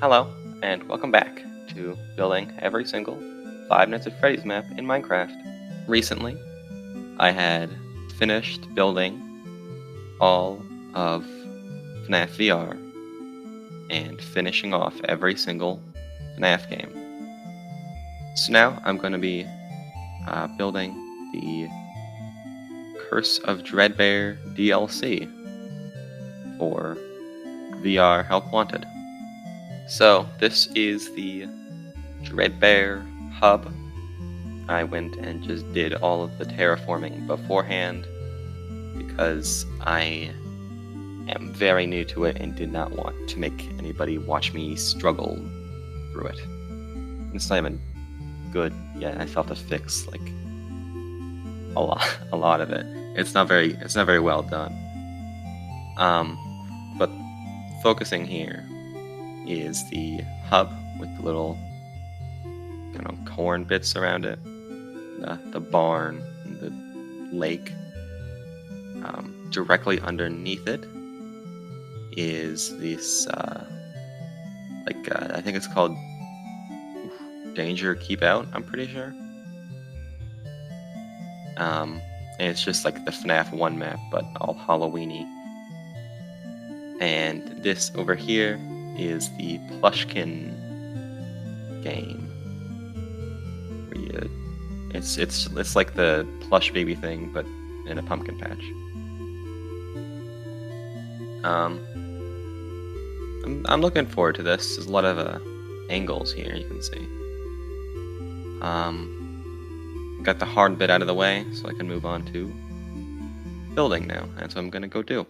Hello, and welcome back to building every single Five Nights at Freddy's map in Minecraft. Recently, I had finished building all of FNAF VR and finishing off every single FNAF game. So now I'm going to be building the Curse of Dreadbear DLC for VR Help Wanted. So this is the Dreadbear hub. I went and just did all of the terraforming beforehand because I am very new to it and did not want to make anybody watch me struggle through it. It's not even good yet. I still have to fix like a lot of it. It's not very well done. But focusing here is the hub with the little kind of corn bits around it, the barn, and the lake. Directly underneath it is this, I think it's called Danger Keep Out, I'm pretty sure. And it's just like the FNAF 1 map, but all Halloweeny. And this over here is the plushkin game. Where it's like the plush baby thing, but in a pumpkin patch. I'm looking forward to this. There's a lot of angles here, you can see. Got the hard bit out of the way, so I can move on to building now. That's what I'm gonna go do.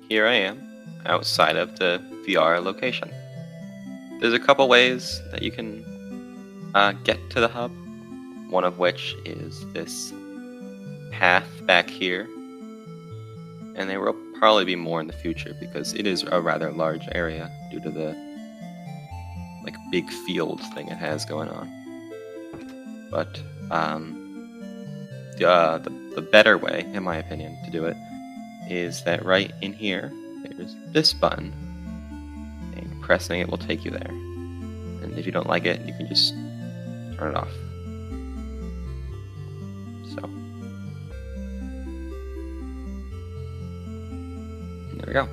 here I am, outside of the VR location. There's a couple ways that you can get to the hub, one of which is this path back here, and there will probably be more in the future because it is a rather large area due to the big field thing it has going on. But the better way, in my opinion, to do it is that right in here, there's this button, and pressing it will take you there. And if you don't like it, you can just turn it off. So, there we go.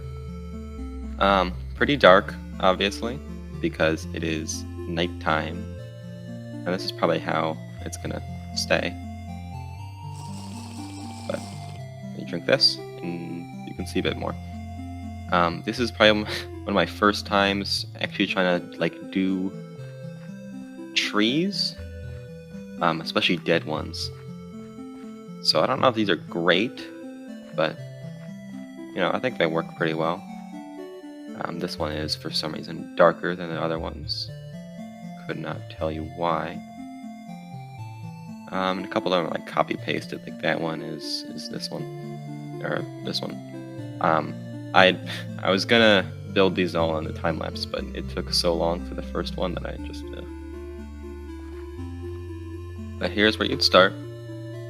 Pretty dark, obviously, because it is nighttime, and this is probably how it's gonna stay. But you drink this, and you can see a bit more. This is probably one of my first times actually trying to do trees, especially dead ones. So I don't know if these are great, but I think they work pretty well. This one is for some reason darker than the other ones. Could not tell you why. And a couple of them are copy pasted, like that one is this one, or this one. I was gonna build these all in the time lapse, but it took so long for the first one that I just. But here's where you'd start.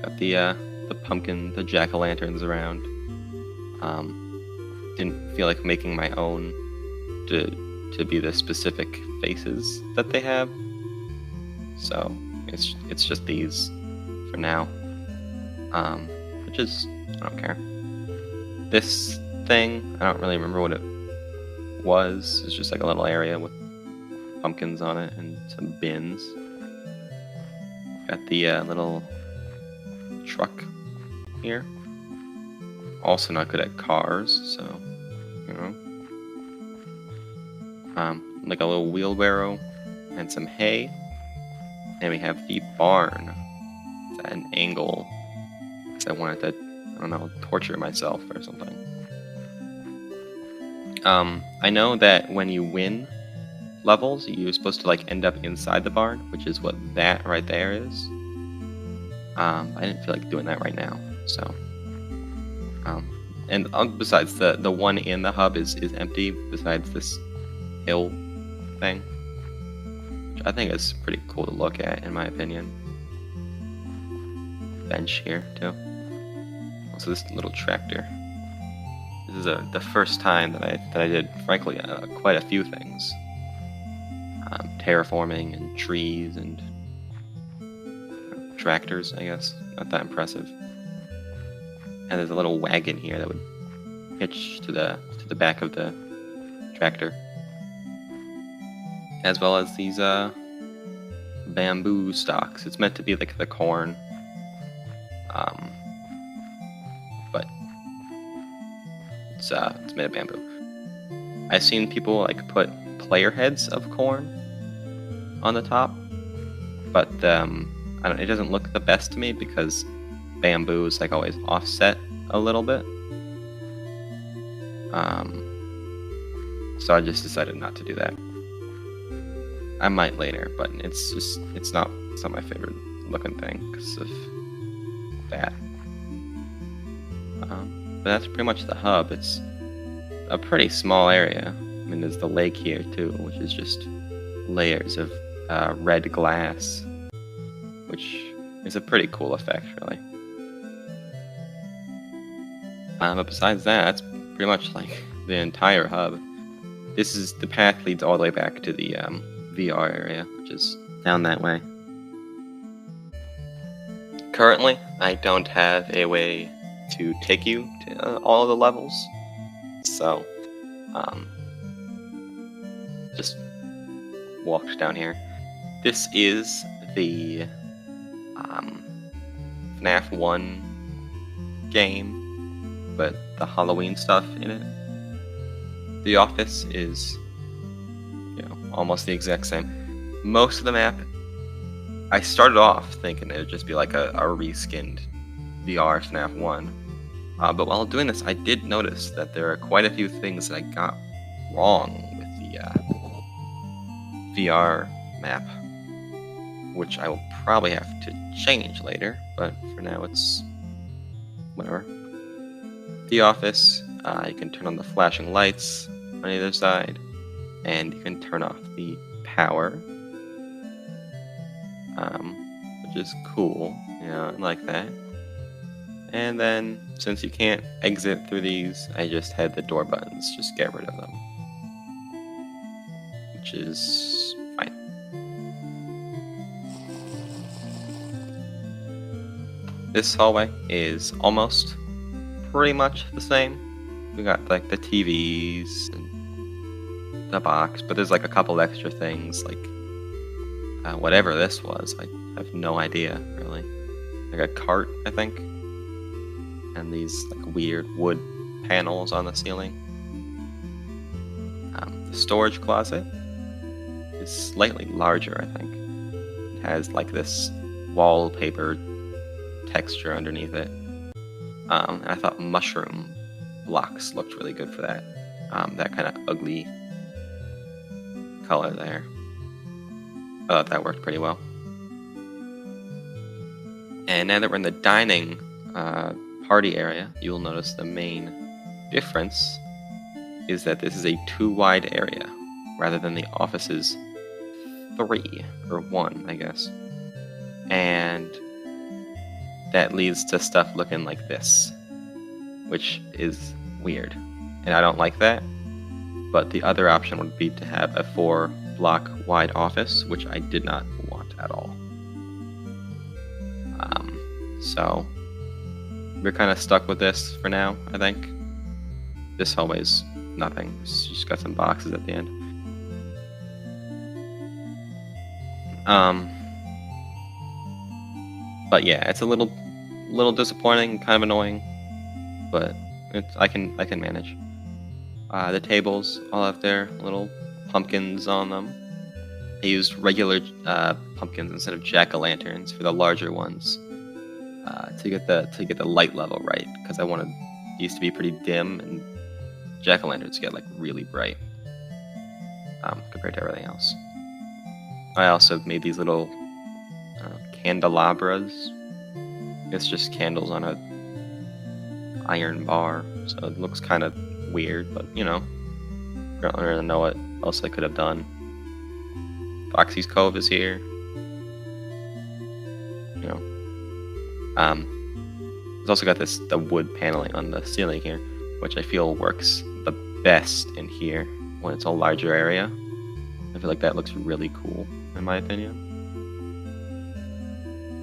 Got the pumpkin, the jack-o'-lanterns around. Didn't feel like making my own to be the specific faces that they have, so it's just these for now. Which is, I don't care. This thing, I don't really remember what it was. It's just a little area with pumpkins on it and some bins. Got the little truck here. Also not good at cars, so like a little wheelbarrow and some hay. And we have the barn. It's at an angle because I wanted to, I don't know, torture myself or something. I know that when you win levels, you're supposed to end up inside the barn, which is what that right there is. I didn't feel like doing that right now, so. And besides, the one in the hub is empty, besides this hill thing, which I think is pretty cool to look at, in my opinion. Bench here, too. Also, this little tractor. This is the first time that I did, frankly, quite a few things. Terraforming and trees and tractors, I guess. Not that impressive. And there's a little wagon here that would hitch to the back of the tractor, as well as these bamboo stalks. It's meant to be like the corn, but it's made of bamboo. I've seen people put player heads of corn on the top, but it doesn't look the best to me because bamboo is always offset a little bit. So I just decided not to do that. I might later, but it's not my favorite looking thing because of that. But that's pretty much the hub. It's a pretty small area. I mean, there's the lake here too, which is just layers of red glass, which is a pretty cool effect, really. But besides that, that's pretty much the entire hub. The path leads all the way back to the VR area, which is down that way. Currently, I don't have a way to take you to all of the levels, so just walked down here. This is the FNAF 1 game, but the Halloween stuff in it. The office is, almost the exact same. Most of the map, I started off thinking it would just be a reskinned VR FNAF 1, But while doing this, I did notice that there are quite a few things that I got wrong with the VR map, which I will probably have to change later, but for now it's whatever. The office, you can turn on the flashing lights on either side, and you can turn off the power, which is cool, I like that. And then, since you can't exit through these, I just had the door buttons, just get rid of them, which is fine. This hallway is almost pretty much the same. We got like the TVs and the box, but there's like a couple extra things, like whatever this was. I have no idea, really. Like a cart, I think. And these like weird wood panels on the ceiling. The storage closet is slightly larger, I think. It has like this wallpaper texture underneath it. And I thought mushroom blocks looked really good for that. That kind of ugly color there. I thought that worked pretty well. And now that we're in the dining party area, you'll notice the main difference is that this is a 2 wide area rather than the office's 3 or 1, I guess. And that leads to stuff looking like this, which is weird. And I don't like that. But the other option would be to have a 4 block wide office, which I did not want at all. So we're kind of stuck with this for now, I think. This hallway's nothing. It's just got some boxes at the end. But yeah, it's a little disappointing, kind of annoying, but I can manage. The tables all have their little pumpkins on them. I used regular pumpkins instead of jack-o'-lanterns for the larger ones. To get the light level right, because I wanted these to be pretty dim and jack-o'-lanterns get like really bright compared to everything else. I also made these little candelabras. It's just candles on a iron bar, so it looks kind of weird, but I don't really know what else I could have done. Foxy's Cove is here. It's also got the wood paneling on the ceiling here, which I feel works the best in here when it's a larger area. I feel like that looks really cool, in my opinion.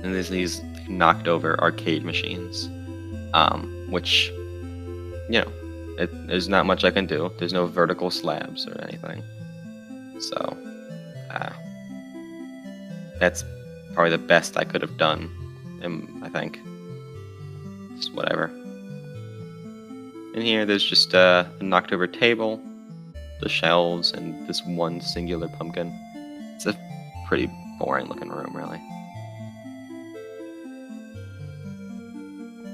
And there's these knocked over arcade machines, which, there's not much I can do. There's no vertical slabs or anything. So, that's probably the best I could have done, I think. Just whatever. In here, there's just a knocked over table, the shelves, and this one singular pumpkin. It's a pretty boring looking room, really.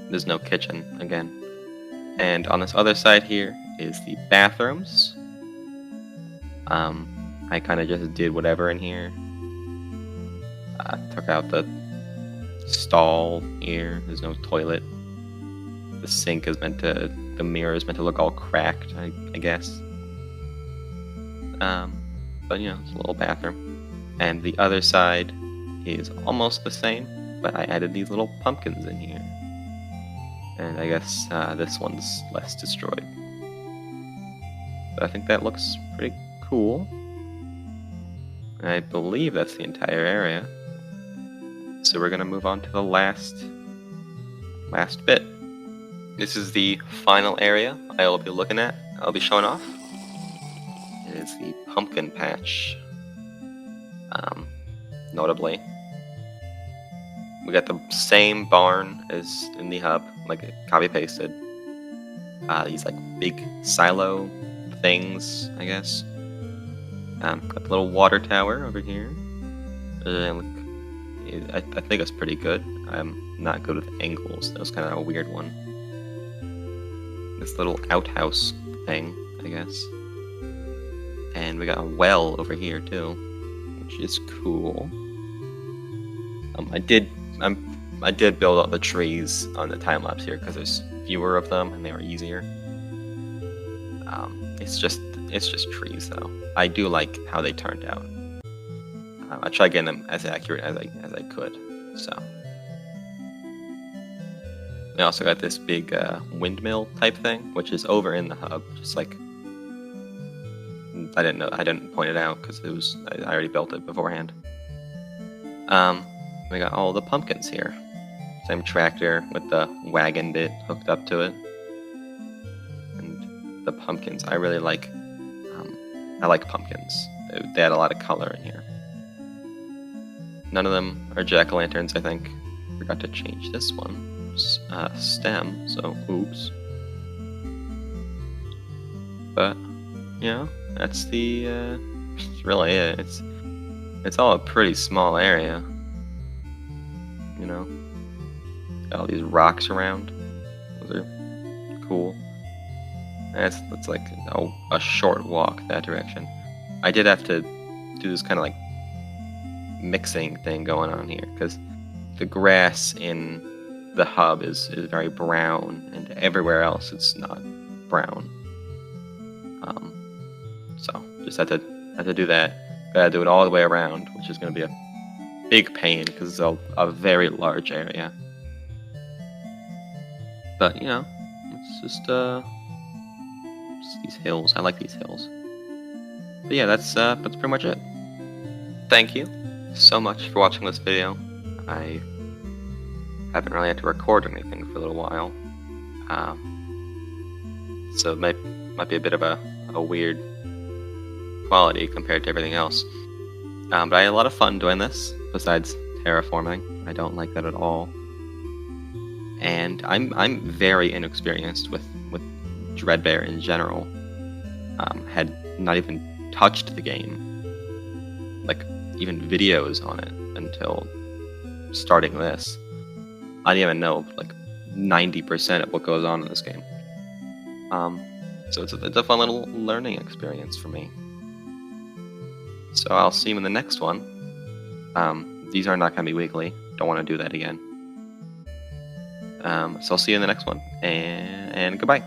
There's no kitchen, again. And on this other side here is the bathrooms. I kind of just did whatever in here. Took out the stall here. There's no toilet. The sink is the mirror is meant to look all cracked, I guess. But it's a little bathroom. And the other side is almost the same, but I added these little pumpkins in here. And I guess this one's less destroyed. But I think that looks pretty cool. And I believe that's the entire area. So we're gonna move on to the last bit. This is the final area I'll be looking at. I'll be showing off. It is the pumpkin patch. Notably, we got the same barn as in the hub, like copy pasted. These like big silo things, I guess. Got the little water tower over here. I think it's pretty good. I'm not good with angles. That was kind of a weird one. this little outhouse thing, I guess. And we got a well over here too, which is cool. I did build all the trees on the time lapse here because there's fewer of them and they were easier. It's just trees though. I do like how they turned out. I tried getting them as accurate as I could. So we also got this big windmill type thing, which is over in the hub. Just like I didn't point it out because I already built it beforehand. We got all the pumpkins here. Same tractor with the wagon bit hooked up to it. And the pumpkins, I really like. I like pumpkins. They add a lot of color in here. None of them are jack-o'-lanterns, I think. Forgot to change this one. Stem, so oops. But, that's that's really it. It's all a pretty small area. Got all these rocks around. Those are cool. That's like a short walk that direction. I did have to do this kind of like mixing thing going on here because the grass in the hub is very brown and everywhere else it's not brown. So just had to do that. Gotta do it all the way around, which is gonna be a big pain because it's a very large area. But it's just these hills. I like these hills. But yeah, that's pretty much it. Thank you so much for watching this video. I haven't really had to record anything for a little while, so it might be a bit of a weird quality compared to everything else. But I had a lot of fun doing this. Besides terraforming, I don't like that at all. And I'm very inexperienced with Dreadbear in general. Had not even touched the game, like even videos on it until starting this. I didn't even know like 90% of what goes on in this game. So it's a fun little learning experience for me. So I'll see you in the next one. These are not going to be weekly. Don't want to do that again. So I'll see you in the next one, and goodbye.